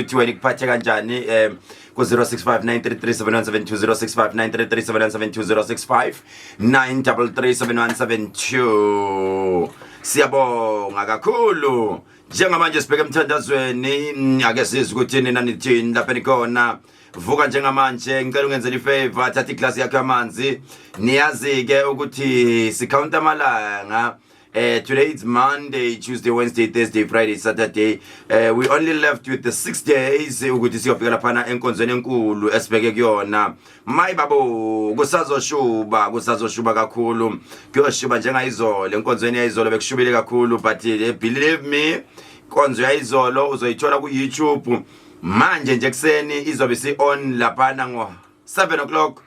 ukuthi wena ikuphathe kanjani ku 0659337172 0659337172 siyabonga kakhulu njengamanje sibheke emthandazweni ake sizwe ukuthi nina nithini lapha nikhona vuka njengamanje ngicela ungenzele ifavor thatha iclass yakho yamanzi niyazi ke ukuthi sikhawunta amalanga today it's Monday, Tuesday, Wednesday, Thursday, Friday, Saturday. We only left with the 6 days ukuthi siyofika laphana enkonzweni enkulu esibheke kuyona. My babo kusazoshuba kakhulu. Kuyoshuba njengayizolo enkonzweni yayizolo bekushubile kakhulu but believe me inkonzo yayizolo uzoyithola ku YouTube. Manje nje kuseni izobe si on laphana ngo 7 o'clock.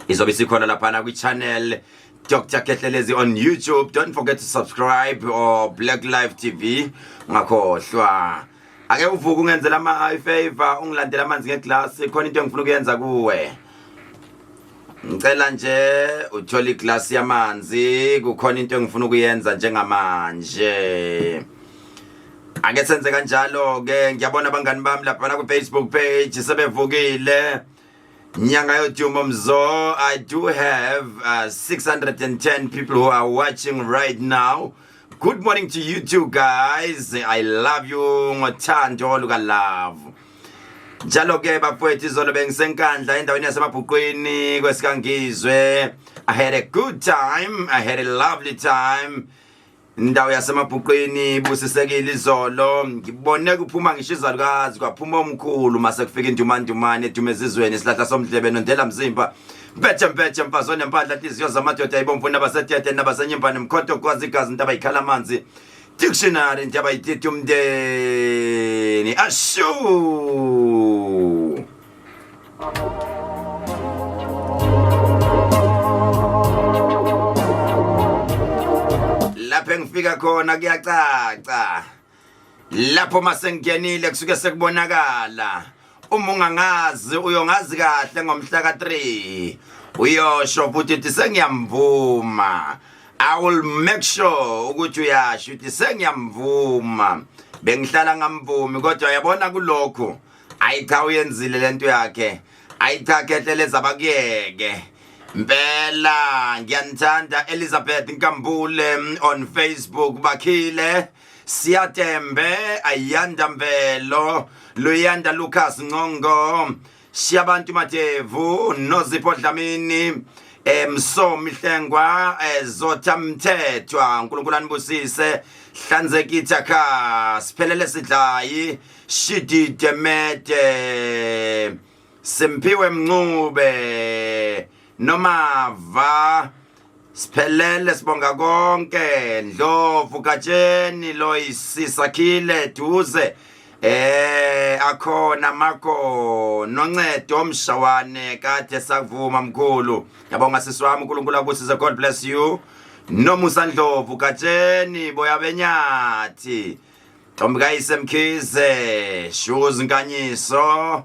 Izobe sikhona laphana kwi channel Dr. Kehlelezi on YouTube. Don't forget to subscribe or Black Live TV. Ngakhohlwa. Ake uvuka ungenzela ama favor ungilandela amanzi ngeclass khona into engifuna ukuyenza kuwe. Ngicela nje uthola iclass yamanzi kukhona into engifuna ukuyenza njengamanje. Ake senze kanjalo ke ngiyabona abangani bami lapha ku Facebook page sebevukile. Nyanga yodumo mzo, I do have 610 people who are watching right now. Good morning to you too guys. I love you ngothando oluka love. Njalo ke bafowethu izolo bengisenkandla endaweni yasemabhuqweni kwesikangizwe. I had a good time. I had a lovely time. Ndawo yasemabhuqweni busisekile izolo ngibone kuphuma ngisho izalukazi kwaphuma omkhulu mase kufika indumandumane edumezizweni isihlahla somdlebe nondela mzimba mpethe mfazo nempahla inhliziyo zamadoda ayibomvu nabasethethe nabasenyembane mkhonto kwazi igazi into abayikhala amanzi dictionary into abayithethe umndeni ashu lapho ngifika khona kuyacaca lapho masengiyenile kusuke sekubonakala uma ungangazi uyongazi kahle ngomhla ka3 uyosho futhi sengiyamvuma I will make sure ukuthi uyasho ukuthi sengiyamvuma bengihlala ngamvumi kodwa uyabona kulokho ayikha uyenzile lento yakhe ayikha kehleleza abakuyeke Mbela ngiyanthanda Elizabeth Nkambule on Facebook bakhile Siyatembe Ayanda Mbelo Luyanda Lucas Ngongo Siyabantu Matevu Nozipho Dlamini Mso Mihlengwa Zotha Mthethwa uNkulunkulu anibusise Hlanzekitha kha siphelele sidlayi Shidi Demete Simpiwe Mncube Nomava siphelele sibonga konke Ndlovu Katsheni loyisisakhile duze akhona Mako noncedo omshawane kade sakuvuma mkhulu yabonga sisi wami uNkulunkulu akubusise God bless you Nomusa Ndlovu Katsheni boya benyathi Ntombikayise Mkhize Shoes Nkanyiso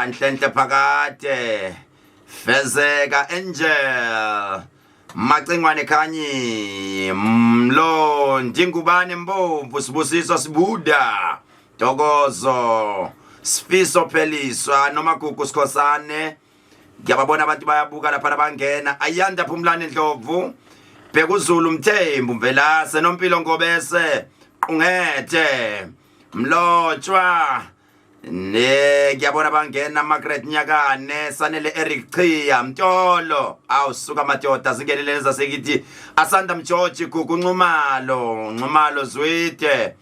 Nhlenhle Phakade Fezeka Angel Macingwane Khanyi Mlo Ndingubane Mbomvu Sibusiso Sibuda Dokozo Sifiso Pheliswa Nomagugu Sikhosane ngiyababona abantu bayabuka lapha bangena Ayanda Phumlane Ndlovu Bhekuzulu Mthembu Mvelase Nompilo Ngobese Qungethe Mlotshwa ngiyabona bangena Margaret Nyakane Sanele Eric Chiya Mtolo awusuka madoda zingeleleza sekithi Asanda Mjoji Gugu Nxumalo Zwide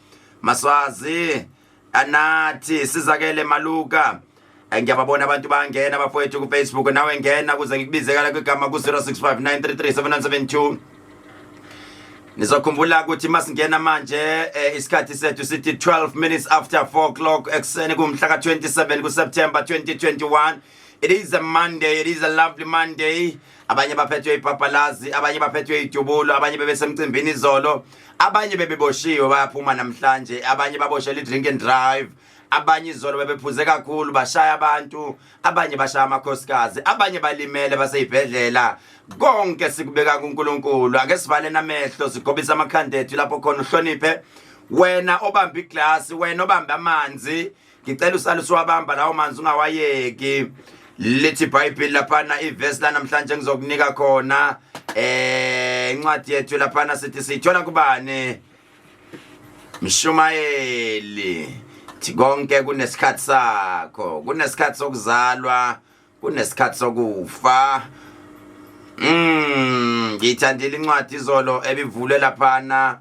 Maswazi Anathi Sizakele Maluka ngiyababona abantu bangena bafowethu ku Facebook nawe ngena kuze ngikubizekala kwegama ku 0659337172 Nizokhumbula ukuthi masingena manje isikhathi sethu sithi 12 minutes after 4 o'clock ekseni kumhla ka 27 ku September 2021 It is a Monday, it is a lovely Monday abanye baphethwe ipapalazi abanye baphethwe idubulo abanye bebesemcimbini izolo abanye bebeboshiwe bayaphuma namhlanje abanye baboshela drink and drive abanye izolo bebephuze kakhulu bashaya abantu abanye bashaya amakhosikazi abanye balimele baseyibhedlela konke sikubeka kuNkulunkulu ake sivale namehlo sigobisa amakhandethu lapho khona uhloniphe wena obamba iglass wena obamba amanzi ngicela usale usiwabamba lawo manzi ungawayeki lithi iBhayibheli laphana iverse la namhlanje ngizokunika khona incwadi yethu laphana sithi sithola kubani Mshumayeli thi konke kunesikhathi sakho kunesikhathi sokuzalwa kunesikhathi sokufa ngithandile incwadi izolo ebivule laphana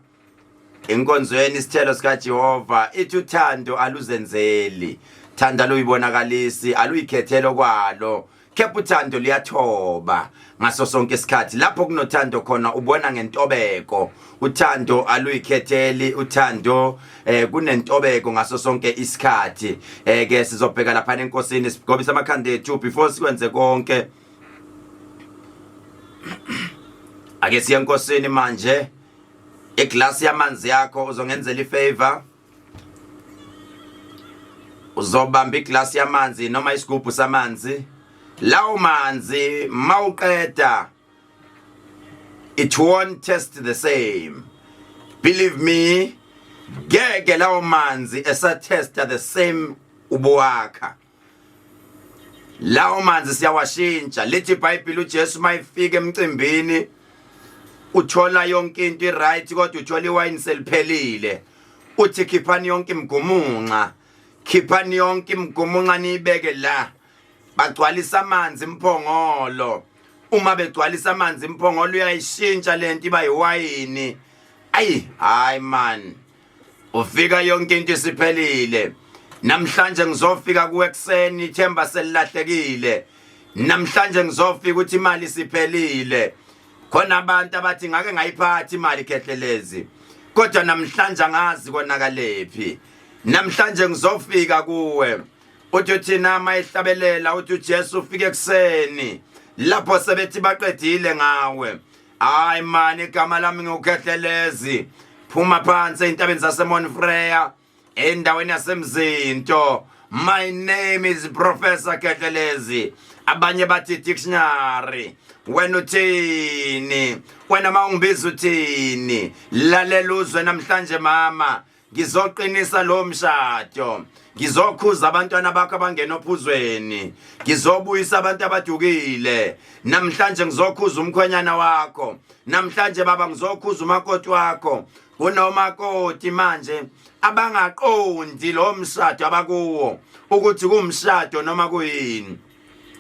enkonzweni isithelo sika Jehova ithi uthando aluzenzeli thanda luyibonakalisi aluyikhethelo kwalo kepha uthando liyathoba ngaso sonke isikhathi lapho kunothando khona ubona ngentobeko uthando aluyikhetheli uthando kunentobeko ngaso sonke isikhathi ke sizobheka lapha enkosini sigobisa amakhanda ethu before sikwenze konke ake siye enkosini manje iglasi yamanzi yakho uzongenzela ifavor uzobamba iglasi yamanzi noma isigubhu samanzi lawo manzi mawuqeda it won't taste the same believe me ngeke lawo manzi esatesta the same ubuwakha lawo manzi siyawashintsha lithi iBhayibheli uJesu mayifika emcimbini uthola yonke into iright kodwa uthola iwine seliphelile uthi khiphani yonke imgumunqa khiphani yonke imgumunqa nibeke la bagcwalisa amanzi imphongolo uma begcwalisa amanzi imphongolo uyayishintsha lento iba yiwayini hayi man ufika yonke into isiphelile namhlanje ngizofika kuwekuseni ithemba selilahlekile namhlanje ngizofika ukuthi imali isiphelile khona abantu abathi ngake ngayiphatha imali khehlelezi kodwa namhlanje angazi konakalephi namhlanje ngizofika kuwe uthi thina mayihlabelela uthi uJesu ufike ekseni lapho sebethi baqedile ngawe hayi man igama lami ngukhehlelezi phuma phansi entabeni zaseMonfreya endaweni yasemzinto my name is Professor Khehlelezi abanye bathi dictionary wena uthini wena mawungibiza uthini lalela uzwe namhlanje mama ngizoqinisa lo mshado ngizokhuza abantwana bakho abangena ophuzweni ngizobuyisa abantu abadukile namhlanje ngizokhuza umkhwenyana wakho namhlanje baba ngizokhuza umakoti wakho unomakoti manje abangaqondi lo mshado abakuwo ukuthi kumshado noma kuyini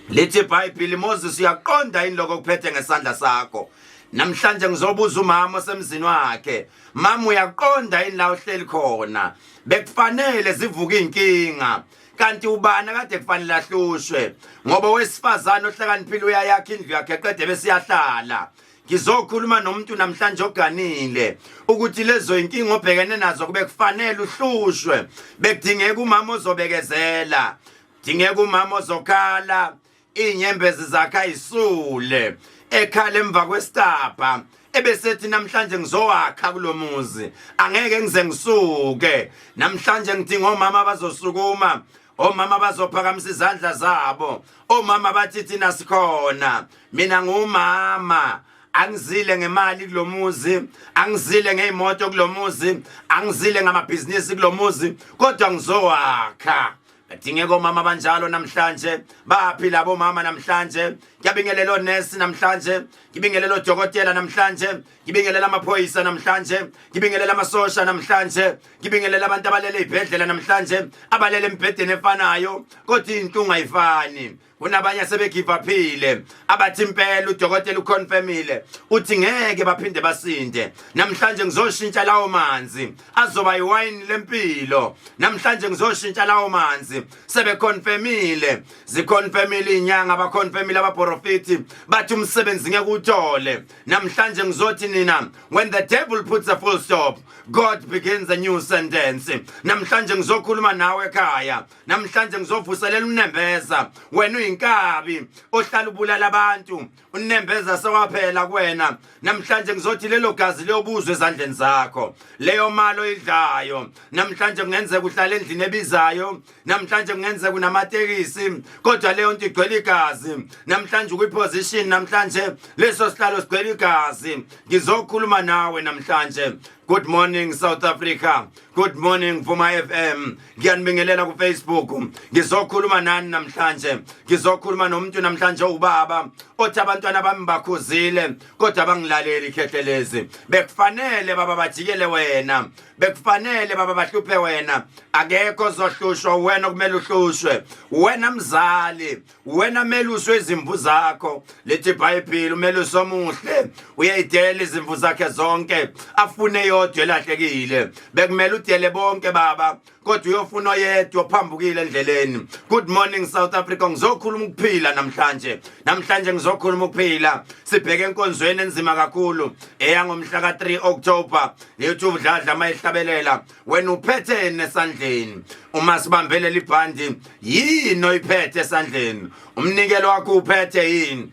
lithi iBhayibheli Moses uyaqonda yini lokho kuphethe ngesandla sakho namhlanje ngizobuza umama osemzini wakhe mama uyaqonda yini la uhleli khona bekufanele zivuka inkinga kanti ubani kade kufanele ahlushwe ngoba wesifazana ohlakaniphile uyayakha indlu yakhe qede bese yahlala ngizokhuluma nomuntu namhlanje oganile ukuthi lezo inkinga obhekene nazo kube kufanele uhlushwe bekudingeka umama ozobekezela dingeka umama ozokhala inyembezi zakhe ayisule ekhala emva kwesitapa ebesethi namhlanje ngizowakha kulomuzi angeke ngize ngisuke namhlanje ngidinga omama bazosukuma omama bazophakamisa izandla zabo omama bathi thina sikhona mina ngumama angizile ngemali kulomuzi angizile ngeimoto kulomuzi angizile ngamabhizinisi kulomuzi kodwa ngizowakha Badingeka omama banjalo namhlanje baphi labo mama namhlanje ngiyabingelela onesi namhlanje ngibingelela odokotela namhlanje ngibingelela amaphoyisa namhlanje ngibingelela amasosha namhlanje ngibingelela abantu abalele ibhedlela namhlanje abalele embhedeni efanayo kodwa intunga ayifani kunabanye sebegive uphile abathi impela udokotela uconfirmile uthi ngeke baphinde basinde namhlanje ngizoshintsha lawo manzi azoba iwine lempilo namhlanje ngizoshintsha lawo manzi sebeconfirmile ziconfirmile inyanga abaconfirmile abaprofeti bathi umsebenzi ngeke uthole namhlanje ngizothi nina when the devil puts a full stop God begins a new sentence namhlanje ngizokhuluma nawe ekhaya namhlanje ngizovuselela unembeza wena inkabi ohlala ubulala abantu unembeza sewaphela kuwena namhlanje ngizothi lelo gazi leyobuzwe ezandleni zakho leyo malo idlayo namhlanje kungenzeka uhlala endlini ebizayo namhlanje kungenzeka unamatekisi kodwa leyo nto igcwele igazi namhlanje ukwiposition namhlanje leso sihlalo sigcwele igazi ngizokhuluma nawe namhlanje Good morning South Africa. Good morning Vuma FM. Ngiyanibingelela ku Facebook. Ngizokhuluma nani namhlanje. Ngizokhuluma nomuntu namhlanje ubaba othi abantwana bami bakhuzile kodwa bangilaleli Khehlelezi. Bekufanele baba bajikele wena. Bekufanele baba bahluphe wena. Akekho zohlushwa wena kumele uhlushwe. Wena mzali, wena meluswe izimvu zakho. Lithi iBhayibheli umelusi omuhle uyayidela izimvu zakhe zonke afune yodwa elahlekile. Bekumele udele bonke baba kodwa uyofuna oyedwa ophambukile endleleni. Good morning South Africa. Ngizokhuluma ukuphila namhlanje. Namhlanje ngizokhuluma ukuphila. Sibheke enkonzweni enzima kakhulu eyangomhla ka3 October. Lethu udladla mayihlabelela. Wena uphethene esandleni. Uma sibambele libhandi yini oyiphethe esandleni? Umnikelo wakho uphethe yini?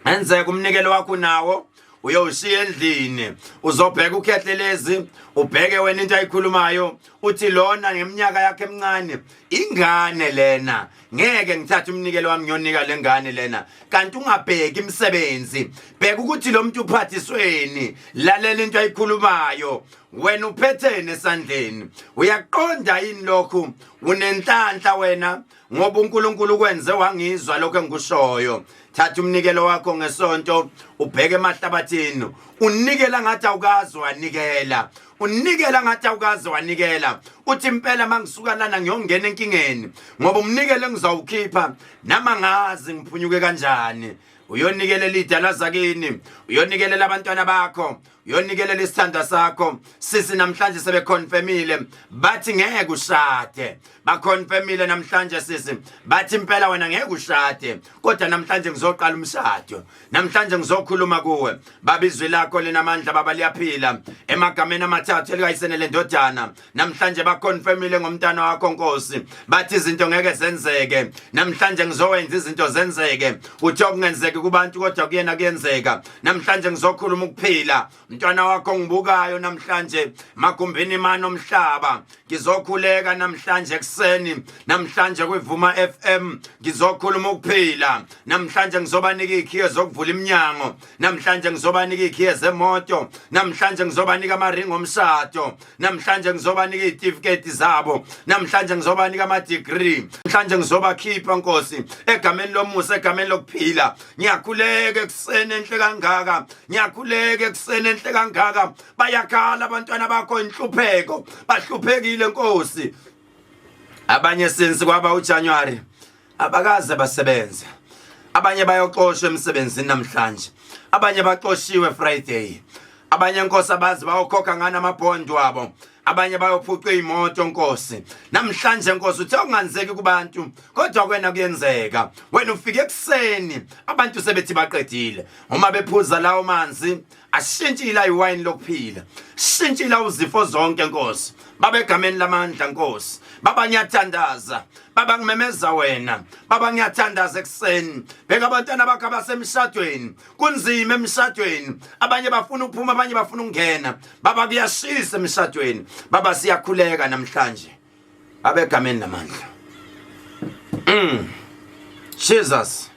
Enzeke umnikelo wakho nawo uyoshiya endlini. Uzobheka uKhehlelezi, ubheke wena into ayikhulumayo, uthi lona ngeminyaka yakhe emincane ingane lena. Ngeke ngithathe umnikelo wami ngiyonika lengane lena. Kanti ungabheki imisebenzi. Bheka ukuthi lo muntu uphathisweni. Lalela into ayikhulumayo. Wena uphethene esandleni. Uyaqonda yini lokhu? Unenhlanhla wena ngoba uNkulunkulu kwenze wangizwa lokho engikushoyo. Thatha umnikelo wakho ngesonto ubheke emahlabathini. Unikela ngathi awukazi wanikela. Unikela ngathi awukazi wanikela. Uthi impela mangisuka lana ngiyongena enkingeni ngoba umnikelo engizawukhipha nama ngazi ngiphunyuke kanjani. Uyonikelela idala zakini, uyonikelela abantwana bakho, uyonikelela isithanda sakho. Sisi namhlanje sebeconfirmile bathi ngeke ushade. Baconfirmile namhlanje sisi bathi impela wena ngeke ushade. Kodwa namhlanje ngizoqala umshado. Namhlanje ngizokhuluma kuwe. Babizwe lakho lenamandla baba liyaphila. Emagameni amathathu elikayisenele ndodana. Namhlanje baconfirmile ngomntana wakho Nkosi. Bathi izinto ngeke zenzeke. Namhlanje ngizowenza izinto zenzeke. Uthi okungenzeki kubantu kodwa kuyena kuyenzeka. Namhlanje ngizokhuluma ukuphila. Mntwana wakho ngibukayo namhlanje magumbini mano omhlaba. Ngizokhuleka namhlanje ekseni. Namhlanje kwiVuma FM ngizokhuluma ukuphila. Namhlanje ngizobanika ikhiye zokuvula iminyango. Namhlanje ngizobanika ikhiye zemoto. Namhlanje ngizobanika amaringi omshado. Namhlanje ngizobanika izitifiketi zabo. Namhlanje ngizobanika ama degree. Namhlanje ngizobakhipha Nkosi egameni lomusa, egameni lokuphila. Ngiyakhuleka ekseni enhle kangaka. Ngiyakhuleka ekseni enhle kangaka. Bayakhala abantwana bakho inhlupheko. Bahluphekile Nkosi. Abanye since kwaba uJanuary abakaze basebenza. Abanye bayoxoshwa emsebenzini namhlanje. Abanye baxoshiwe Friday. Abanye Nkosi abazi bayokhokha ngana amabhondi wabo. Abanye bayophucwa imoto Nkosi. Namhlanje Nkosi uthi unganzeki kubantu kodwa kwena kuyenzeka. Wena ufike ekseni abantu sebethi baqedile. Uma bephuza lawo manzi ashintshila iwine lokuphila. Shintshila uzifo zonke Nkosi. Baba egameni lamandla Nkosi. Baba ngiyathandaza. Baba ngimemeza wena. Baba ngiyathandaza ekseni. Bheka abantwana bakho abasemshadweni. Kunzima emshadweni. Abanye bafuna ukuphuma, abanye bafuna ukungena. Baba kuyashisa emshadweni. Baba siyakhuleka namhlanje. Baba egameni lamandla. Jesus.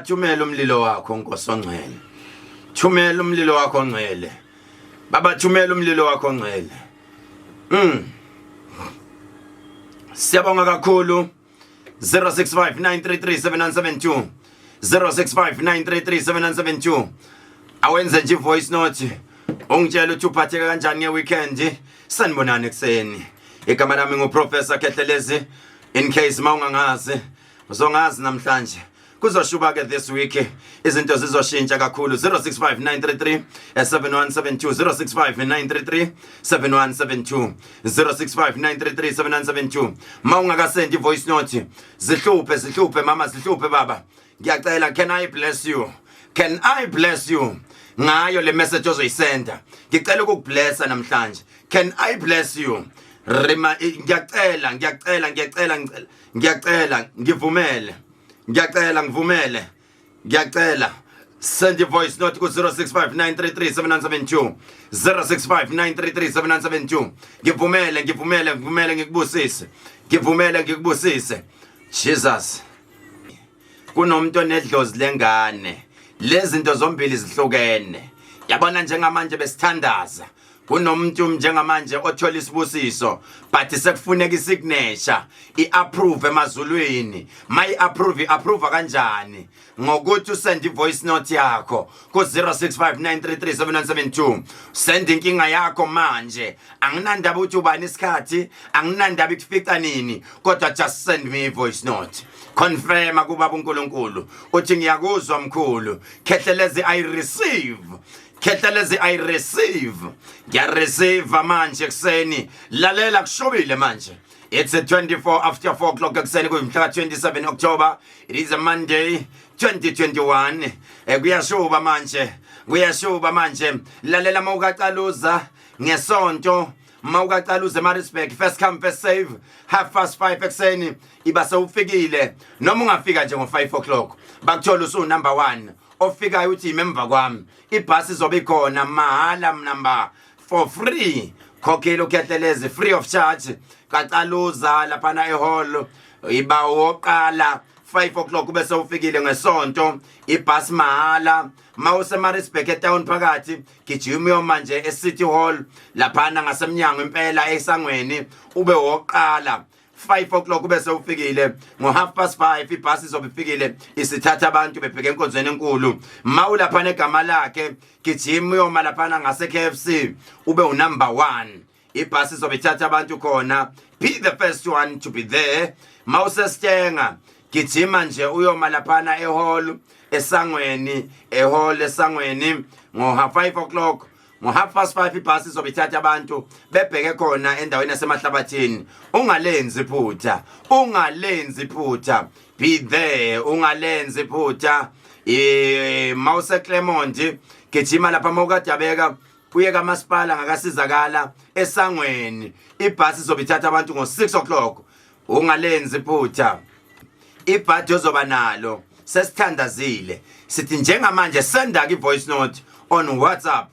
Thumela umlilo wakho Nkosi ongcwele. Thumela umlilo wakho ongcwele. Baba thumela umlilo wakho ongcwele. Siyabonga kakhulu. 0659337972. 0659337972. Awenze nje voice note. Ungitshela ukuthi uphatheka kanjani ngeweekend. Sanibonana ekseni. Igama lami nguProfessor Khehlelezi. In case mawungangazi, uzongazi namhlanje. Kuzoshuba ke this week izinto zizoshintsha kakhulu. 0659337172. 0659337172. 0659337172. Mawungakasendi voice note zihluphe mama, zihluphe baba. Ngiyacela, can I bless you? Can I bless you? Ngayo le message ozoyisenda. Ngicela ukukublessa namhlanje. Can I bless you? Ngiyacela ngivumele. Ngiyacela. Send your voice note to 0659337972. 0659337972. Ngivumele ngikubusise. Jesus. kunomuntu onedlozi lengane. Lezi zinto zombili zihlukene. Yabona njengamanje besithandaza. Kunomuntu njengamanje othola isibusiso but sekufuneka isignature iapprove emazulwini. Approve kanjani? Ngokuthi usend ivoice note yakho ku 0659337172. Send inkinga yakho manje. Anginandaba ukuthi ubani isikhathi, anginandaba ikufika nini, kodwa just send me a voice note. Confirm kubaba uNkulunkulu uthi ngiyakuzwa mkhulu. Khethelezi I receive. Kethelezi I receive. Ngiyareceive manje kuseni. Lalela kushobile manje. It's a 24 after 4 o'clock kuseni kumhla 27 October. It is a Monday 2021. Kuyashuba manje. Lalela mawukacaluza ngesonto. Mawukacaluza Maritzburg first come first save 5:30 kuseni iba sewufikile noma ungafika nje ngo5 o'clock bakuthola usu number 1 ofikayo uthi imemva kwami ibhasi izobe ikhona mahala number for free khokhela ukhethelezi free of charge kacaluza lapha na ehall iba oqala 5 o'clock bese ufikile ngesonto ibhasi mahala mawuse Maritzburg etown phakathi gijima manje eCity Hall lapha ngasemnyango impela esangweni ube oqala 5 o'clock bese ufikile ngo5:30 ibhasi izobe ifikile isithatha abantu bebheke enkonzweni enkulu mawulapha negama lakhe gijima lapha ngase KFC ube unumber 1 ibhasi izobe ithatha abantu khona be the first one to be there mawuse Stenga gijima nje uyoma lapha ehall esangweni ngo5 o'clock ngo5:30 ibhasi izobithatha abantu bebheke khona endaweni yasemahlabathini ungalenzi iphutha be there ungalenzi iphutha mawuse Clermont gijima lapha mawukadabeka kuye kamasipala ngakasizakala esangweni ibhasi izobithatha abantu ngo6 o'clock ungalenzi iphutha ibhadi ozoba nalo sesithandazile sithi njengamanje senda ke voice note on WhatsApp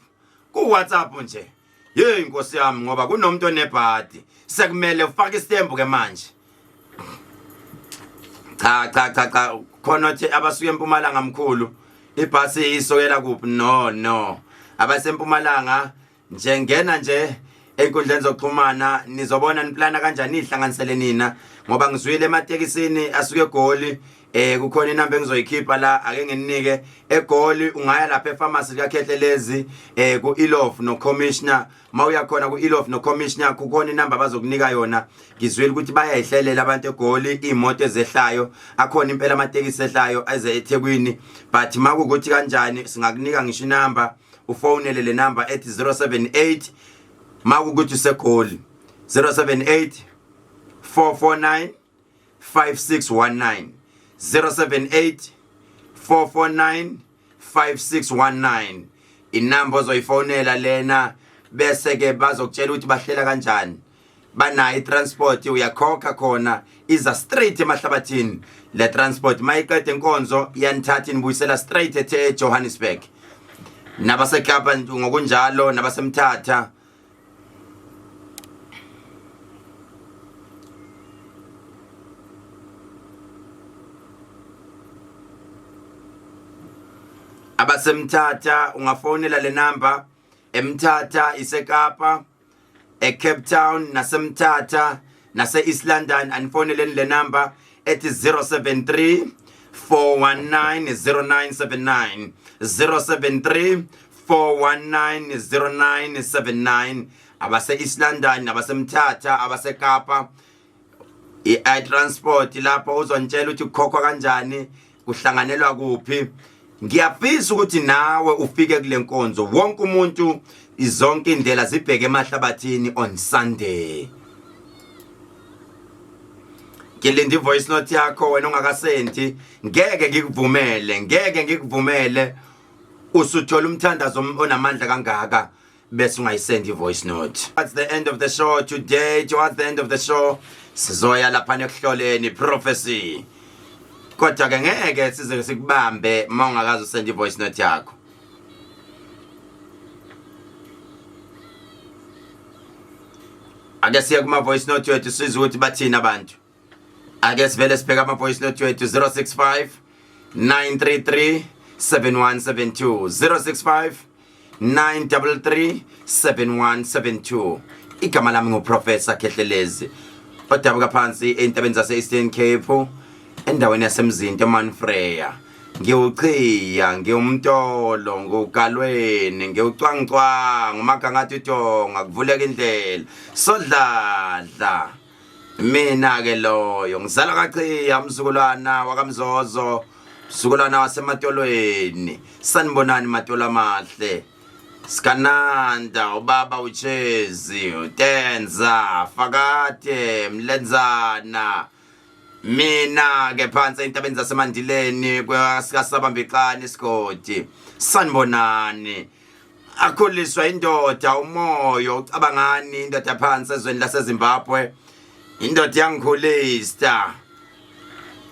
ku WhatsApp nje hey inkosi yami ngoba kunomuntu onebhadi sekumele ufake istembu ke manje cha khona ukuthi abasuke eMpumalanga mkhulu ibhasi isokela kuphi no abasempumalanga njengena nje enkundleni zokuxhumana nizobona niplana kanjani ihlanganisele nina ngoba ngizwile ematekisini asuke eGoli kukhona inamba engizoyikhipha la ake nginike eGoli ungaya lapha epharmacy kaKhethelezi ku Ilof no commissioner mawuya khona ku Ilof no commissioner kukhona inamba bazokunika yona ngizwile ukuthi bayayihlelela abantu eGoli imoto ezehlayo akhona impela amatekisi ehlayo eze eThekwini but makukuthi kanjani singakunika ngisho inamba ufonele le number ethi 078 makukuthi useGoli 078 449 5619 078 449 5619 inamba ozoyifonela lena bese ke bazokutshela ukuthi bahlela kanjani banayo itransport uyakhokha khona iza straight emahlabathini le transport mayiqede inkonzo yanithatha inibuyisela straight eJohannesburg nabaseKapa ngokunjalo nabasemthatha abasemthatha ungafonela le number eMthatha iseKapa eCape Town nasemthatha nase-East London anifoneleni le number ethi 073 419 0979 073 419 0979 abase-East London abasemthatha abaseKapa i-transport lapho uzontshela ukuthi ukhokhwa kanjani kuhlanganelwa kuphi ngiyafisa ukuthi nawe ufike kule nkonzo wonke umuntu izonke indlela zibheke emahlabathini on Sunday ngilinda ivoice note yakho wena ongakasenti ngeke ngikuvumele usuthola umthandazo onamandla kangaka bese ungayisend ivoice note. That's the end of the show today. Towards the end of the show sizoya lapha ekuhloleni prophecy kodwa ke ngeke size sikubambe mawungakazi usend ivoice note yakho. Ake siya kuma voice note yethu sizwe ukuthi bathina abantu. Ake sivele sibheka ama voice note yethu 065 933 7172 065 933 7172. Igama lami nguProfessor Khehlelezi odabuka phansi entabeni zase-Eastern Cape endaweni yasemzinto eManfreya. Ngiwuchiya ngiwumntolo ngugalweni ngiwucwangcwanga umagangathi utonga kuvuleka indlela sodladla mina ke loyo ngizala kachiya umzukulwana wakamzozo mzukulwana wasematolweni sanibonani matolo amahle Skananda ubaba uchezi utenza fakade mlenzana mina ke phansi entabeni zasemandileni kwasikasabambekani isigodi sanibonani akhuliswa indoda umoyo ucabangani indoda phansi ezweni laseZimbabwe indoda yangikhulisa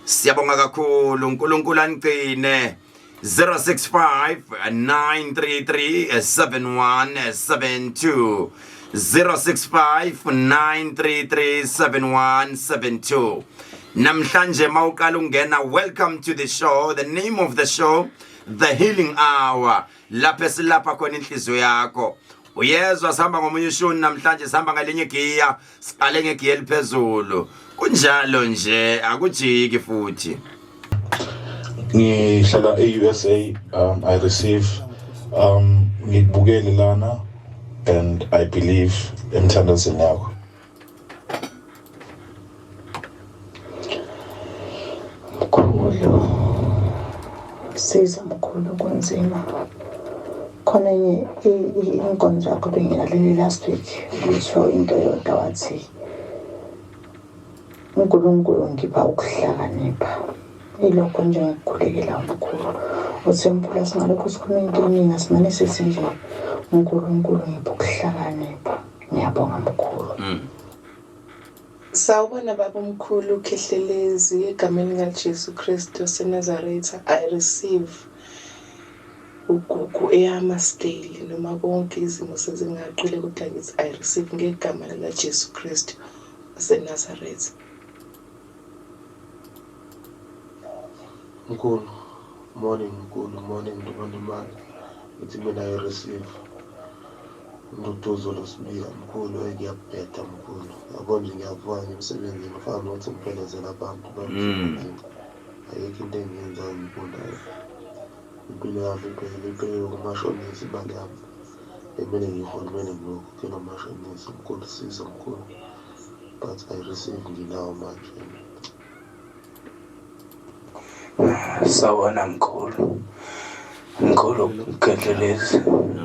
siyabonga kakhulu uNkulunkulu aniqine 065 933 7172 065 933 7172. Namhlanje mawuqala ungena, welcome to the show. The name of the show, The Healing Hour. Lapha silapha khona inhliziyo yakho. Uyezwa sihamba ngomunye ushuni namhlanje sihamba ngalenye giya, siqale ngegiya eliphezulu. Kunjalo nje akujiki futhi. Ngihlala e-USA. I receive ngibukele lana and I believe emthandazweni yakho. Mkhulu siza mkhulu kunzima khona inkonzo yakho bengilaleli last week ngisho into yodwa wathi uNkulunkulu ngipha ukuhlakanipha ilokho nje ngikukhulekela mkhulu uthi mphula singalokho sikhuluma into eningi simane sithi nje uNkulunkulu ngipha ukuhlakanipha. Ngiyabonga mkhulu. Sawubona baba omkhulu Khehlelezi egameni likaJesu Kristu waseNazaretha. I receive ugugu eyama scale noma bonke izimo sezingaqile kodwa ngithi I receive ngegama likaJesu Kristu waseNazaretha. Mkhulu, morning man. Ithi mina I receive Nduduzo losibili mkhulu engiyabheda mkhulu. Yabona nje ngiyavuka emsebenzini ufana nokuthi ngiphelezela abantu ayikho into engiyenzayo mkhulu. Impilo yami impilo kumashonisi imali yami emele ngiyihulumeni ngilokhu kena amashonisi mkhulu siza mkhulu. But I receive nginawo manje. Sawona mkhulu Khehlelezi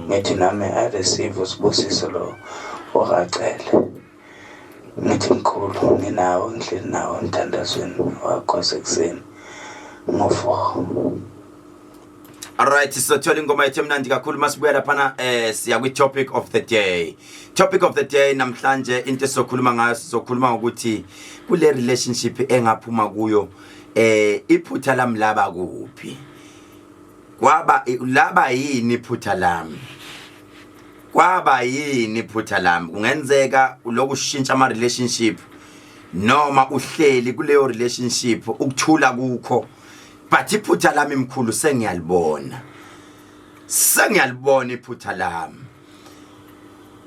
ngithi nami I receive usibusiso lo wakacele ngithi mkhulu nginawo ngihleli nawo emthandazweni wakho sekuseni ngofo. Alright, so thola ingoma yethu emnandi kakhulu masibuya lapha siya kwi topic of the day. Topic of the day namhlanje into esizokhuluma ngayo sizokhuluma ukuthi kule relationship engaphuma kuyo iphutha lami laba kuphi. Kwaba laba yini iphutha lami? Kwaba yini iphutha lami? Kungenzeka lokushintsha ama relationship noma uhleli kuleyo relationship ukuthula kukho. But iphutha lami mkhulu sengiyalibona iphutha lami.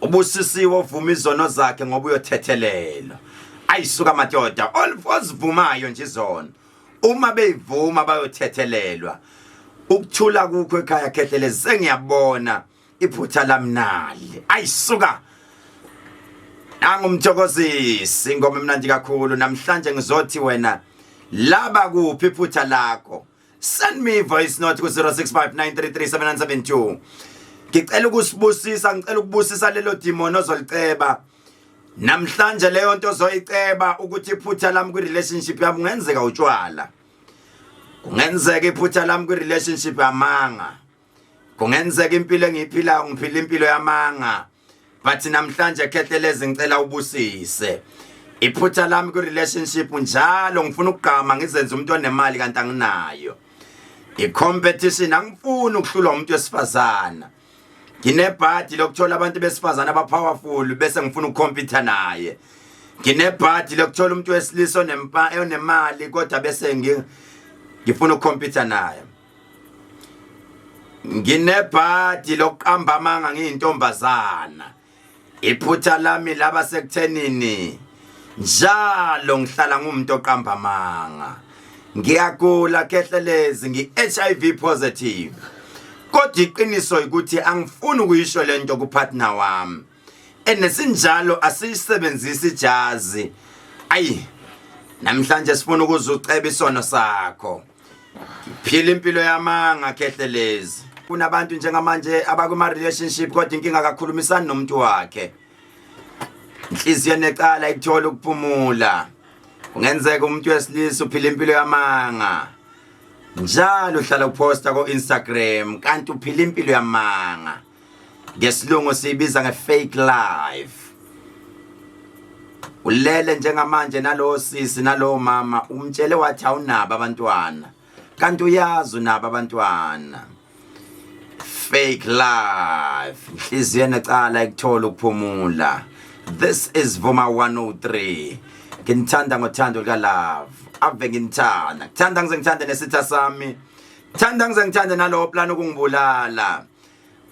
Ubusisiwe uvuma izono zakhe ngoba uyothethelelwa. Ayisuka madoda osivumayo nje izono. Uma beyivuma bayothethelelwa. Ukuthula kukho ekhaya Khehlelezi sengiyabona iphutha lami nali. Ayisuka angumthokozisi ingoma emnandi kakhulu namhlanje ngizothi wena laba kuphi iphutha lakho. Send me voice note ku 0659337972. Ngicela ukubusisa lelo demon ozoliceba. Namhlanje leyo nto ozoyiceba ukuthi iphutha lami ku relationship yami kungenzeka utshwala. Kungenzeka iphutha lami ku relationship yamanga. Kungenzeka impilo engiyiphilayo ngiphila impilo yamanga. But namhlanje Khehlelezi ngicela ubusise. Iphutha lami ku relationship njalo ngifuna ukugama ngizenze umuntu onemali kanti anginayo. I-competition angifuni ukuhlulwa umuntu wesifazana. Nginebhadi lokuthola abantu besifazana abapowerful bese ngifuna ukucompete naye. Nginebhadi lokuthola umuntu wesilisa onemali kodwa bese ngifuna ukukhompyutha naye. Nginebhadi lokuqamba amanga ngiyintombazana. Iphutha lami laba sekuthenini njalo ngihlala ngumuntu oqamba amanga. Ngiyagula kehlelezi ngi-HIV positive. Kodwa iqiniso ukuthi angifuni ukuyisho lento kupartner wami. Enesinjalo asisebenzisi ijazi. Ayi, namhlanje sifuna ukuzuceba isono sakho. Phila impilo yamanga kehlelezi. Kunabantu njengamanje abakuma relationship kodwa inkinga akakhulumisani nomuntu wakhe. Inhliziyo necala ikuthola ukuphumula. Kungenzeka umuntu wesilisa uphila impilo yamanga. Njalo uhlala uposta ko Instagram kanti uphila impilo yamanga. Ngesilungu siyibiza nge-fake life. Ulele njengamanje nalo sisi nalo mama umtshele wathi awunabo abantwana. Kanti uyazi unabo abantwana. Fake life. Inhliziyo necala ikuthola ukuphumula. This is Vuma 103. Ngithanda ngothando lika love. Ave ngithanda. Ngithanda ngize ngithande nesitha sami. Ngithanda ngize ngithande nalo plan ukungibulala.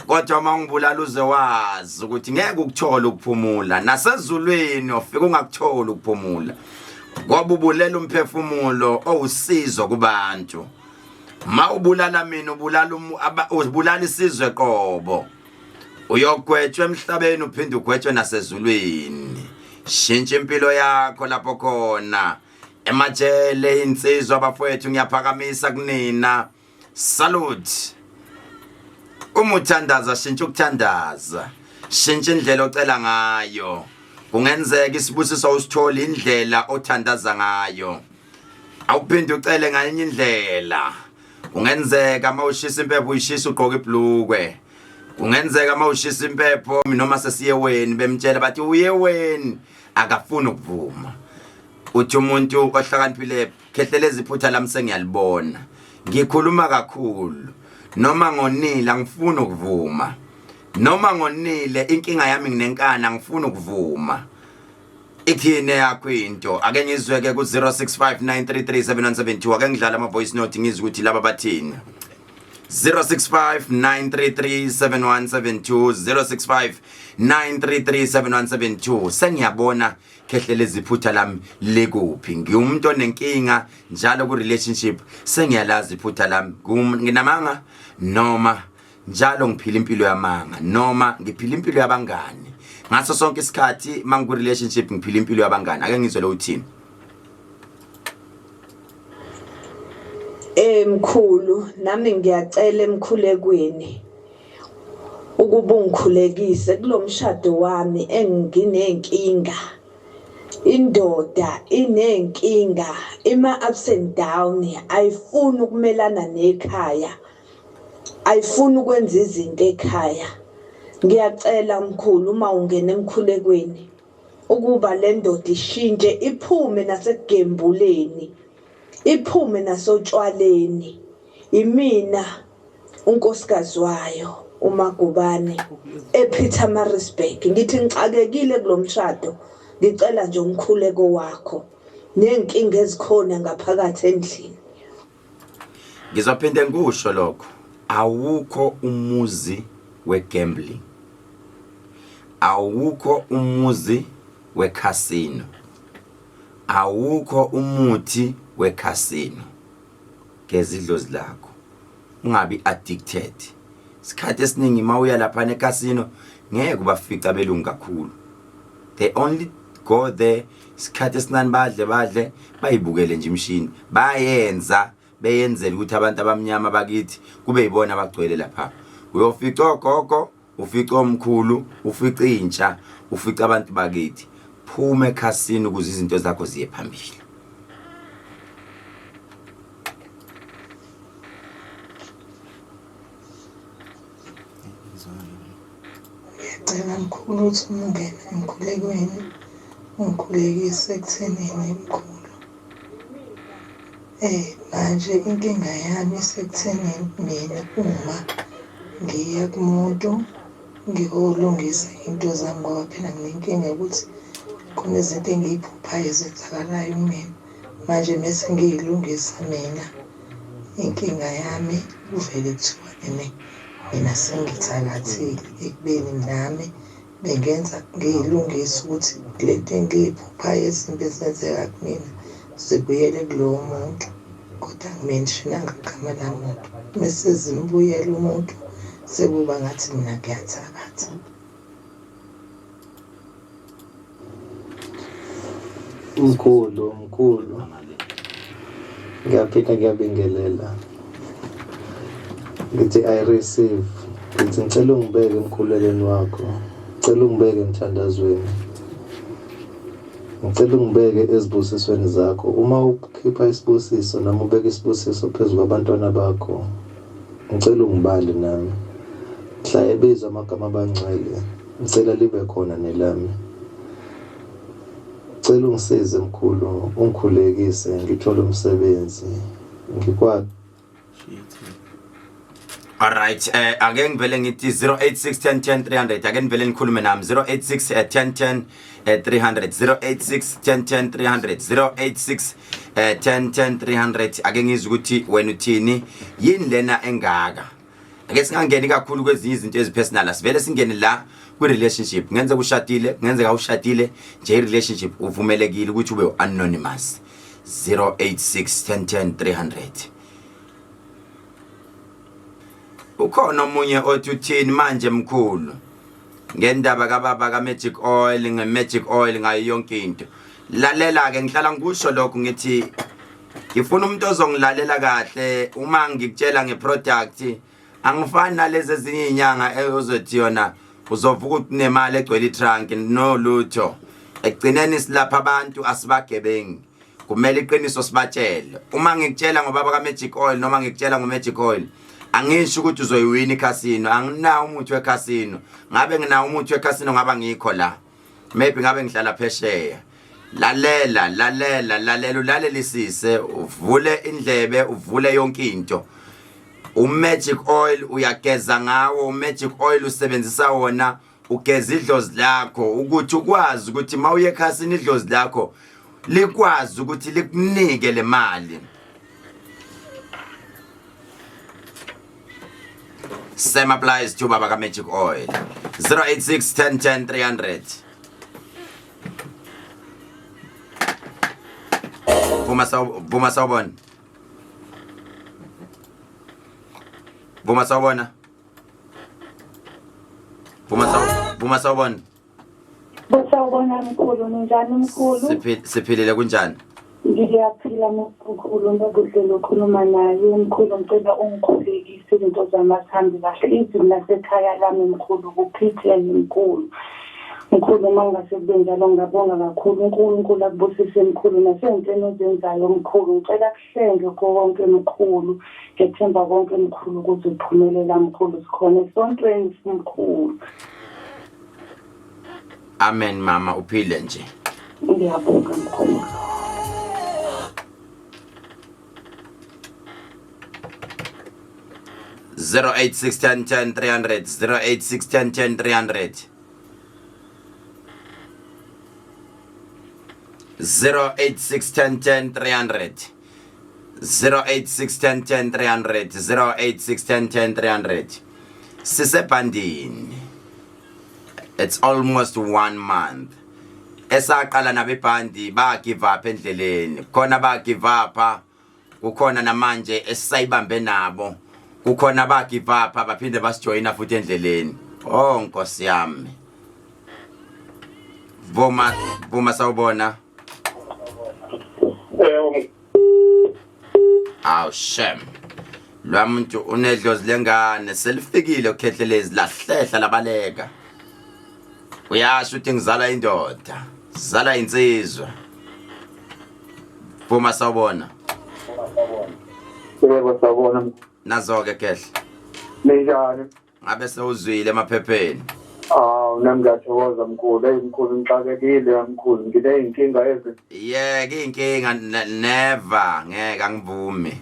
Kodwa uma ungibulala uze wazi ukuthi ngeke ukuthola ukuphumula. Nasezulwini ofika ungakutholi ukuphumula. Ngoba ubulela umphefumulo owusizo kubantu. Ma ubulala mina ubulala isizwe qobo. Uyogwetshwa emhlabeni uphinde ugwetshwe nasezulwini. Shintsha impilo yakho lapho khona. Emajele insizwa abafowethu ngiyaphakamisa kunina. Salute. Uma uthandaza shintsha ukuthandaza. Shintsha indlela ocela ngayo. Kungenzeka isibusiso usithola indlela othandaza ngayo. Awuphinde ucele nganye indlela. Kungenzeka mawushisa impepho uyishisa ugqoka ibhlukwe. Kungenzeka mawushisa impepho noma sesiyeweni bemtshela bathi uyeweni akafuni ukuvuma. Uthi umuntu ohlakaniphile khehleleza iphutha lami sengiyalibona. Ngikhuluma kakhulu. Noma ngonile angifuni ukuvuma. Noma ngonile inkinga yami nginenkana ngifuna ukuvuma. Ikhine yakho into ake ngizweke ku 0659337172 ake ngidlala ama voice note ngizwe ukuthi laba bathini. 0659337172 0659337172 sengiyabona khehleleza iphutha lami lekuphi. Ngiumuntu onenkinga njalo ku relationship sengiyalazi iphutha lami. Nginamanga noma njalo ngiphila impilo yamanga noma ngiphila impilo yabangani. Ngaso sonke isikhathi mangu relationship ngiphila impilo yabangani. Ake ngizwe lo uthini. Mkhulu nami ngiyacela emkhulekweni ukuba ungikhulekise kulomshado wami enginenkinga. Indoda inenkinga ima ups and down ayifuni ukumelana nekhaya. Ayifuni ukwenza izinto ekhaya. Ngiyacela mkhulu uma ungena emkhulekweni ukuba le ndoda ishintshe iphume nasegembuleni. Iphume nasotshwaleni. Imina unkosikazi wayo uMagubane ePietermaritzburg. Ngithi ngixakekile kulomshado. Ngicela nje umkhuleko wakho nenkinga ezikhona ngaphakathi endlini. Ngizophinde ngisho lokho. Awukho umuzi wegambling. Awukho umuzi wecasino. Awukho umuthi wecasino. Ngezidlozi lakho. Ungabi addicted. Isikhathi esiningi mawuya lapha necasino ngeke ubafica belungu kakhulu. They only go there isikhathi esinani badle bayibukele nje imshini. Bayenza beyenzela ukuthi abantu abamnyama bakithi kube yibona abagcwele lapha. Uyofica ogogo, ufica omkhulu, ufica intsha, ufica abantu bakithi. Phuma ecasino ukuze izinto zakho ziye phambili. Ngiyacela mkhulu ukuthi ungene emkhulekweni ungikhulekise ekuthenini mkhulu. Manje inkinga yami isekuthenini mina uma ngiya kumuntu ngiyolungisa into zami ngoba phela nginenkinga ukuthi khona izinto engiyiphuphayo ezenzakalayo kumina. Manje mase ngiyilungisa mina inkinga yami kuvele kuthiwa mina sengithakathile ekubeni nami bengenza ngiyilungisa ukuthi lento engiyiphuphayo ezimbi ezenzeka kumina zibuyele kulowo muntu kodwa ngimentionanga igama lamuntu mase zimbuyela umuntu sekuba ngathi mina ngiyathakatha. Mkhulu ngiyaphinda ngiyabingelela ngithi I receive ngithi ngicela ungibeke emkhulelweni wakho, ngicela ungibeke emthandazweni, ngicela ungibeke ezibusisweni zakho. Uma ukhipha isibusiso noma ubeka isibusiso phezulu kwabantwana bakho, ngicela ungibale nami, mhla ebizwa amagama abangcwele ngicela libe khona nelami. Ngicela ungisize mkhulu, ungikhulekise ngithole umsebenzi ngikwazi. Alright, ake ngivele ngithi 086 10 10 300. Ake ngivele ngikhulume nami 086 10 10 300 086 10 10 300 086 10 10 300. Ake ngizwe ukuthi wena uthini yini lena engaka. Ake singangeni kakhulu kwezinye izinto ezipersonal, asivele singene la ku relationship. Ngenze ushadile, ngenze awushadile nje relationship uvumelekile ukuthi ube anonymous. 086 10 10 300. Ukhona omunye othi uthini manje mkhulu ngendaba kababa ka Magic Oil, ngeMagic Oil ngayo yonke into. Lalela ke ngihlala ngikusho lokho ngithi ngifuna umuntu ozongilalela kahle uma ngikutshela ngeproduct. Angifani nalezi ezinye inyanga ozothi yona uzovuka unemali egcwele itrunk no lutho. Ekugcineni silapha abantu asibagebengi. Kumele iqiniso sibatshele. Uma ngikutshela ngobaba ka Magic Oil noma ngikutshela ngoMagic Oil, angisho ukuthi uzoyiwina iCasino. Anginawo umuthi weCasino. Ngabe nginawo umuthi weCasino ngaba ngikho la. Maybe ngabe ngihlala phesheya. Lalela ulalelisise, uvule indlebe, uvule yonke into. uMagic Oil uyageza ngawo. uMagic Oil usebenzisa wona ugeza idlozi lakho ukuthi ukwazi ukuthi mawuye eCasino idlozi lakho likwazi ukuthi likunike le mali. Same applies to baba ka Magic Oil. 086 10 10 300. Vuma sawubona. Vuma sawubona. Busawubona mkhulu, ninjani mkhulu? Siphilile kunjani? Ngiyaphila mkhulu, ngikuhle lokhuluma naye mkhulu, ngicela ungikhulekise izinto zamahambi kahle. Izimo lasekhaya lami mkhulu kuphithile mkhulu. Mkhulu mangase kube njalo ngiyabonga kakhulu uNkulunkulu akubusise mkhulu nasentweni ezenzayo mkhulu. Ngicela kuhlenge konke mkhulu. Ngethemba konke mkhulu ukuthi uphumelela mkhulu, sikhona esontweni mkhulu. Amen mama, uphile nje. Ngiyabonga mkhulu. Zero 086 10 10 300 086 10 10 300 086 10 10 300 086 10 10 300 086 10 10 300. Sisebandini. It's almost 1 month. Esaqala nabebhandi ba give up endleleni. Khona ba give up, kukhona namanje esayibambe nabo. Kukhona ba give up baphinde basijoyina futhi endleleni. Oh Nkosi yami. Vuma sawubona. Aw shem. Lo muntu unedlozi lengane selifikile ukhethelezi lahlehla labaleka. Uyasho ukuthi ngizala indoda, sizala insizwa. Vuma sawubona. Yebo sawubona. Nazo-ke kehle. Ninjani? Ngabe sewuzwile emaphepheni. Nami ngiyathokoza mkhulu, mkhulu ngixakekile mkhulu, nginey'nkinga Yeke inkinga never ngeke angivumi.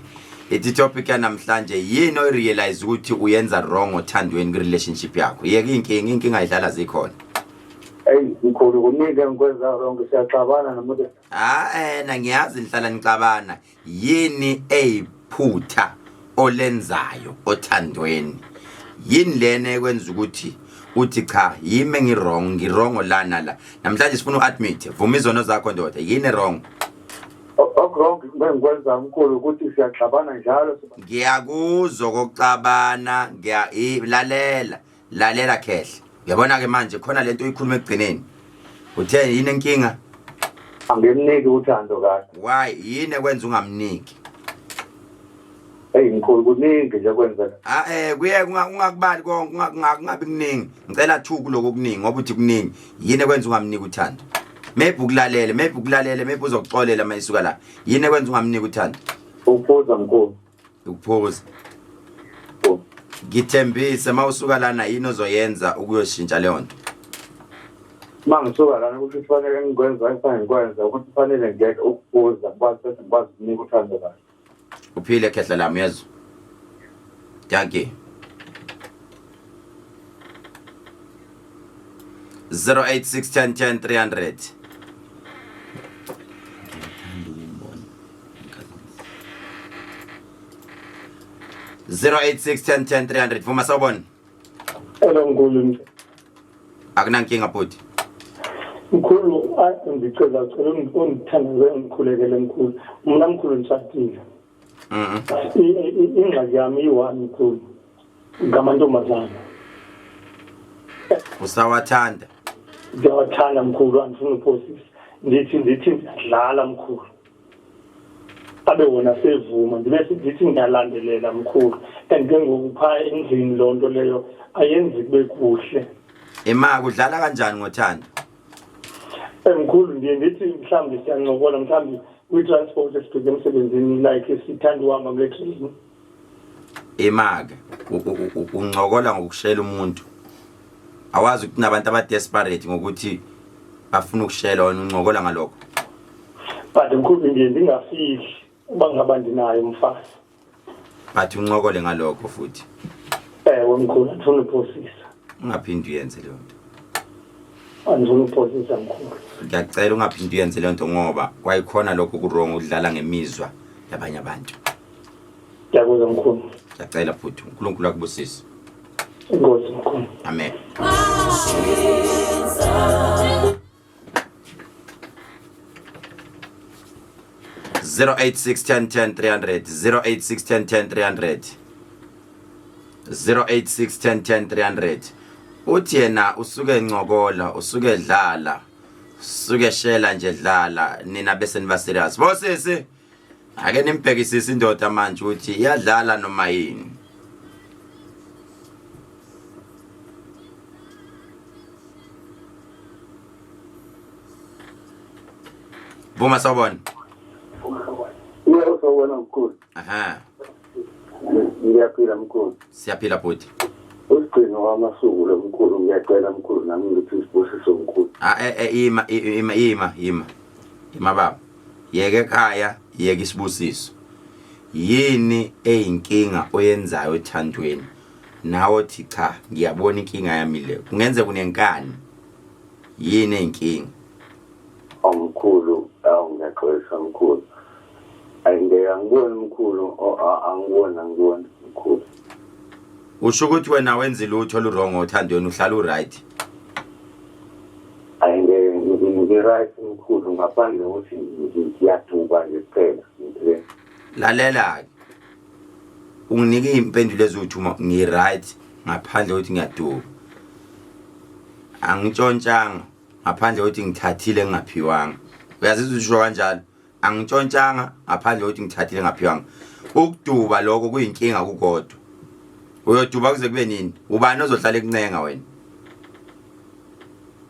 Ithi topic yanamhlanje yini orealize ukuthi uyenza wrong othandweni ku-relationship yakho. Yeke inkinga ayidlala zikhona. Mkhulu kuningi engikwenza wrong, siyaxabana nomuntu. Na ngiyazi nihlala ngixabana. Yini eyiphutha olenzayo othandweni yini lena ekwenza ukuthi uthi cha yime ngirong lana namhlanje sifuna uadmit vuma izono zakho ndoda yini wrong Okurong ngikwenza mkhulu ukuthi siyaxabana njalo ngiyakuzwa kokucabana lalela khehle uyabona ke manje khona lento uyikhuluma ekugcineni uthe yini inkinga angemniki uthando kahle why yini ekwenza ungamniki mkhulu kuningi nje kwenzeka kuye ungakubali konke ungakungabi kuningi ngicela thuku lokho kuningi ngoba uthi kuningi yini ekwenza ungamniki uthando maybe ukulalele maybe uzokuxolela mayisuka la yini ekwenza ungamniki uthando ukuphuza mkhulu ukuphuza ngithembise mawusuka lana yini ozoyenza ukuyoshintsha leyo nto mangisuka lana ukuthi kufanele ngikwenza ngikwenza ukuthi kufanele ngeke ukuphuza ngikwazi ukunika uthando kahle uphile khehla lami yezo thank you 0861010 300 vuma sawubona hello mkhulu akunankinga bhuti mkhulu ngicela ungithandaze ngikhulekele mkhulu mina mkhulu ngishadile ingxaki yami iyi-1 mkhulu ngamantombazana usawathanda ngiyawathanda mkhulu andifuna uphosisa ndithi ngiyadlala mkhulu abe wona sevuma ndithi ngiyalandelela mkhulu and ke ngokupha endlini loo nto leyo ayenzi kube kuhle imaka udlala kanjani ngothando mkhulu ndiye ndithi mhlawumbe siyancokola mhlawumbe kwi-transport esibheke emsebenzini like sithanda uhamba kule train imaka uncokola ngokushela umuntu awazi ukuthi nabantu abadesperate ngokuthi bafuna ukushela wena uncokola ngalokho but mkhulu ndiye ndingafihli uba ngaba ndinayo mfazi but uncokole ngalokho futhi mkhulu andifuna uphosisa ungaphindi uyenze leyo nto andifuna uphosisa mkhulu ngiyacela ungaphindi uyenze leyo nto ngoba kwayikhona lokho kurong ukudlala ngemizwa yabanye abantu ngiyakuzwa mkhulu ngiyacela futhi uNkulunkulu akubusise inkosi mkhulu amen 0861010 300 0861010 uthi yena usuke encokola usuke edlala usuke shela nje dlala nina bese niba serious bosisi ake nimbhekisise indoda manje uthi iyadlala noma yini Vuma sawubona sawubona mkhulu aha ngiyaphila mkhulu siyaphila bhuti usigcino wamasuku lo mkhulu ngiyacela mkhulu nami ngithi isibusiso mkhulu ima baba yeke ekhaya yeke isibusiso yini eyinkinga oyenzayo ethandweni nawe thi cha ngiyabona inkinga yami le kungenze kunenkani yini eyinkinga omkhulu ngiyaqolisa mkhulu angiboni mkhulu angibona mkhulu usho ukuthi wena wenza lutho olurong othandweni uhlala uright ngi-right mkhulu ngaphandle ukuthi ngiyaduka nje kuphela lalela unginike impendulo ezothuma ngi-right ngaphandle ukuthi ngiyaduka angitshontshanga ngaphandle ukuthi ngithathile ngaphiwanga uyazizwa usho kanjalo angitshontshanga ngaphandle ukuthi ngithathile ngaphiwanga ukuduba lokho kuyinkinga kukodwa uyoduba kuze kube nini ubani ozohlala ekuncenga wena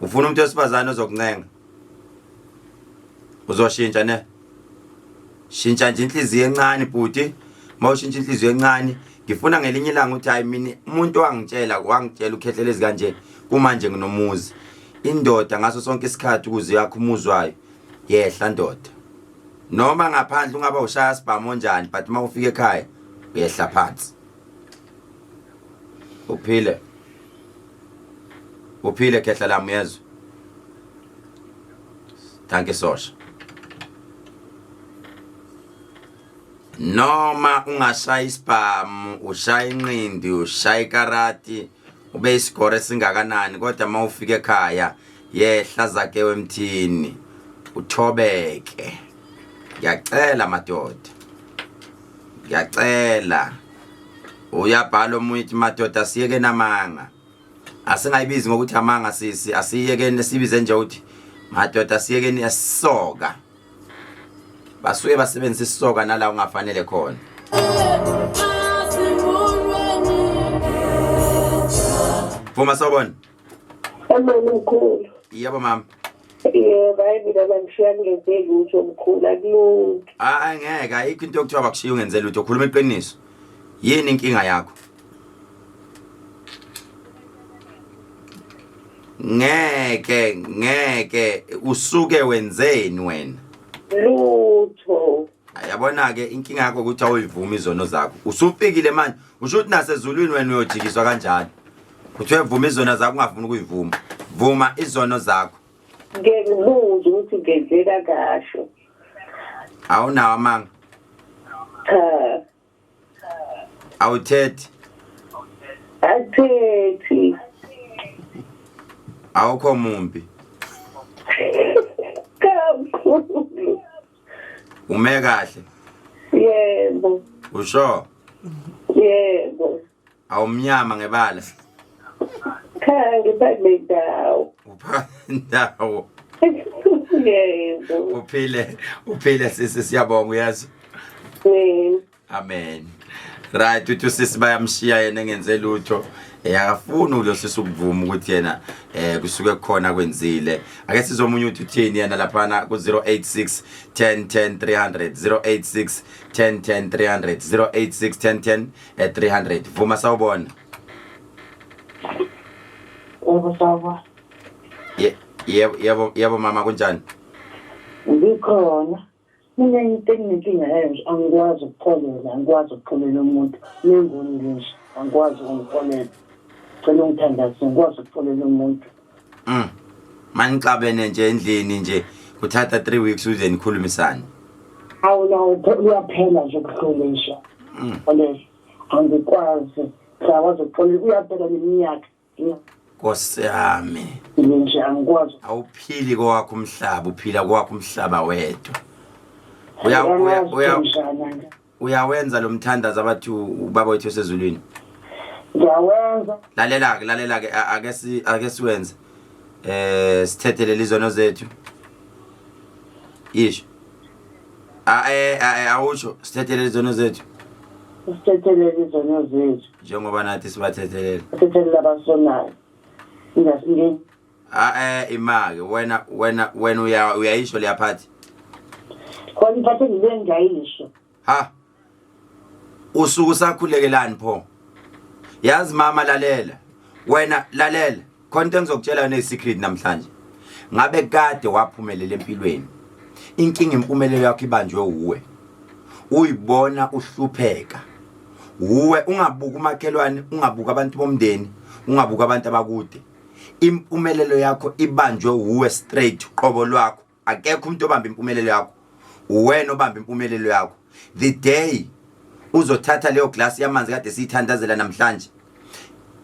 ufuna umuntu wesifazane ozokuncenga uzoshintsha ne shintsha nje inhliziyo encane bhuti mawushintsha inhliziyo encane ngifuna ngelinye ilanga ukuthi hayi mina umuntu wangitshela ukhehlele ezikanje kumanje nginomuzi indoda ngaso sonke isikhathi ukuze yakho umuzwayo yehla ndoda noma ngaphandle ungaba ushaya sibhamu njani but mawufika ekhaya uyehla phansi uphile khehla lami yezwa thank you Sosha noma ungashaya isibhamu ushaya inqindi ushaya ikarati ube isikore singakanani kodwa mawufika ekhaya yehla zake wemthini uthobeke. Ngiyacela madoda, ngiyacela uyabhala omunye madoda siyeke namanga, asingayibizi ngokuthi amanga sisi, asiyekeni sibize nje uthi madoda siyekeni asisoka. Basuke basebenzisa isisoka nala ungafanele khona. Vuma sawubona. Mkhulu. Yebo mama. Yebo, hayi mina bangishiya ngenzeli utho mkhulu akulungi. Ngeke ayikho into yokuthiwa bakushiya ungenzela utho, khuluma iqiniso. Yini inkinga yakho? Ngeke usuke wenzeni wena? Lutho. Yabona ke inkinga yakho ukuthi awuyivumi izono zakho. Usufikile manje, usho ukuthi nasezulwini wena uyojikiswa kanjani? Uthi uvuma izono zakho ungafuni ukuyivuma. Vuma izono zakho. Ngiyakubuza ukuthi ngenzela kasho. Awunawo amanga? Cha. Awuthethi? Athethi. Awukho mumbi? Kakhulu. Ume kahle? Yebo. Usho? Yebo. Awumnyama ngebala? Cha, ngiphandawo. Uphandawo. Yebo. Uphile sisi, siyabonga uyazi. Amen. Right, uthi sisi bayamshiya yena engenze lutho. Akafuni ulo sisi ukuvuma ukuthi yena kusuke khona kwenzile. Ake sizomunye uthi uthini yena lapha ku 086 1010 300 086 1010 300 086 1010 300. Vuma sawubona. Yebo sawubona. Yebo mama kunjani? Ngikhona. Mina into enginkinga yayo angikwazi ukuxolela umuntu. Nengoni nje angikwazi ukupholela. Cela ungithandaze ngikwazi ukupholela umuntu. Manixabene nje endlini nje kuthatha 3 weeks uze nikhulumisane. Uyaphela nje ukuhlulisha. Angikwazi. Sawazi ukupholela uyaphela neminyaka. Nkosi yami. Nje angikwazi. Awuphili kwakho umhlaba, uphila kwakho umhlaba wedwa. Uyawenza lo mthandazo abathi ubaba wethu osezulwini. Ngiyawenza. Lalela ke ake siwenze. Sithethe izono zethu. Yisho. Awusho sithethe izono zethu. Sithethe izono zethu. Njengoba nathi sibathethelela. Sithethe abasonayo. Ngiyasingeni. Imake wena uyayisho leyaphathi. Khona iphathe ngiyayisho. Ha. Usuku sakhulekelani pho? Yazi mama lalela. Wena lalela. Khona into engizokutshela yona isecret namhlanje. Ngabe kade waphumelela empilweni. Inkinga impumelelo yakho ibanjwe uwe. Uyibona uhlupheka. Uwe ungabuka umakhelwane, ungabuka abantu bomndeni, ungabuka abantu abakude. Impumelelo yakho ibanjwe uwe straight qobo lwakho. Akekho umuntu obamba impumelelo yakho. Uwena obamba impumelelo yakho. The day uzothatha leyo glass yamanzi kade siyithandazela namhlanje,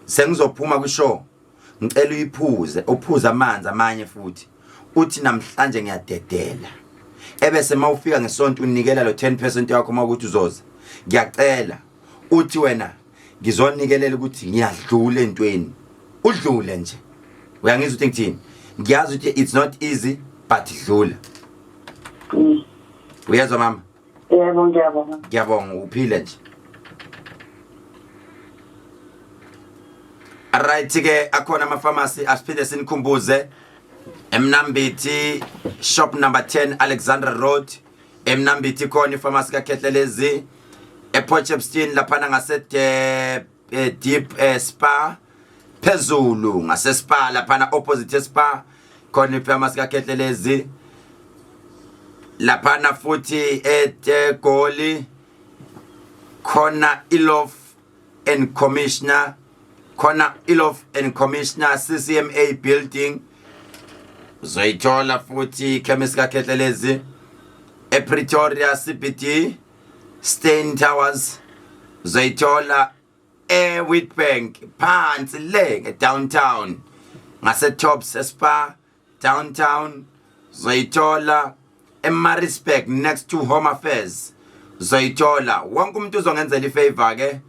sengizophuma kwishow, ngicela uyiphuze, uphuza amanzi amanye futhi. Uthi namhlanje ngiyadedela. Ebese mawufika ngesonto unikela lo 10% yakho makuthi uzoza. Ngiyacela uthi wena ngizonikelela ukuthi ngiyadlula entweni. Udlule nje. Uyangizwa ukuthi ngithini? Ngiyazi ukuthi it's not easy but dlula. Uyezwa mama? Yebo ngiyabonga. Ngiyabonga uphile nje. Alright ke akhona ama pharmacy asiphinde sinikhumbuze. Emnambithi shop number 10 Alexandra Road. Emnambithi khona pharmacy kaKhehlelezi. ePotchefstroom lapha ngase deep spa phezulu ngase spa lapha opposite spa khona pharmacy kaKhehlelezi. Lapana futhi Goli khona Ilof and Commissioner CCMA building. Zoyithola futhi chemist kaKhehlelezi ePretoria CBD Stein Towers uzoyithola Witbank phansi le downtown ngase Tops Spa downtown uzoyithola eMaritzburg next to Home Affairs uzoyithola wonke umuntu uzongenzela ifavor ke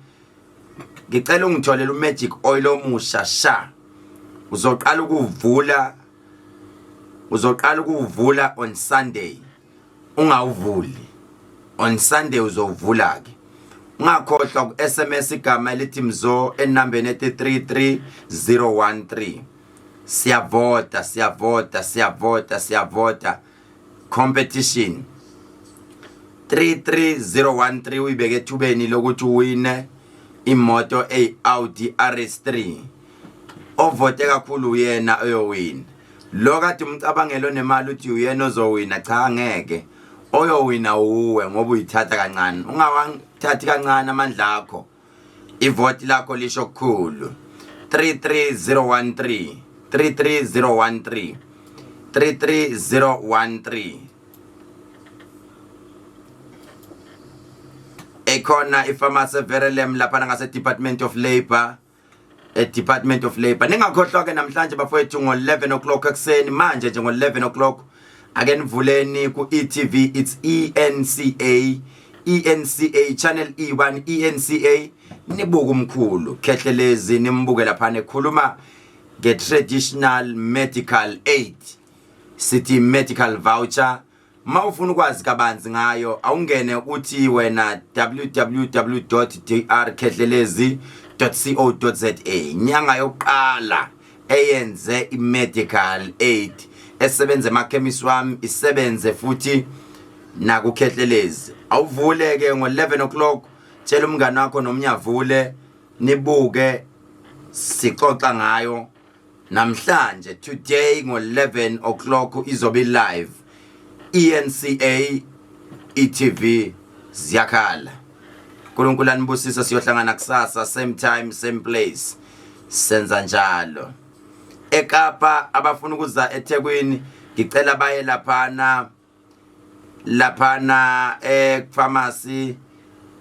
ngicela ungitholele uMagic Oil omusha sha uzoqala ukuvula on Sunday ungawuvuli on Sunday uzovula ke ungakhohlwa ku SMS igama elithi Mzo enambeni ethi 33013 siyavota competition 33013 uyibeke ethubeni lokuthi uwine imoto Audi RS3 ovote kakhulu uyena oyowina lo kade umcabangelo nemali uthi uyena ozowina cha ngeke oyowina uwe ngoba uyithatha kancane ungawangithathi kancane amandla akho ivoti lakho lisho kukhulu 33013 ekhona ifamasi Verelem lapha ngase Department of Labor ningakhohlwa ke namhlanje bafowethu ngo11 o'clock ekseni manje nje ngo11 o'clock ake nivuleni ku eTV it's ENCA channel E1 ENCA nibuka umkhulu Khehlelezi nimbuke lapha ekhuluma nge-traditional medical aid city medical voucher mawufuna ukwazi kabanzi ngayo awungene uthi wena www.drkhehlelezi.co.za nyanga yokuqala eyenze i-medical aid esebenze emakhemisi wami isebenze futhi naku Khehlelezi awuvule ke ngo11 o'clock tshela umngane wakho nomnyavule nibuke sixoxa ngayo namhlanje today ngo11 o'clock izobe live ENCA eTV ziyakhala uNkulunkulu anibusisa siyohlangana kusasa same time same place senza njalo eKapa abafuna ukuza eThekwini ngicela baye laphana epharmacy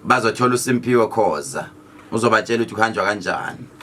bazothola uSimpiwe Khoza uzobatshela ukuthi kuhanjwa kanjani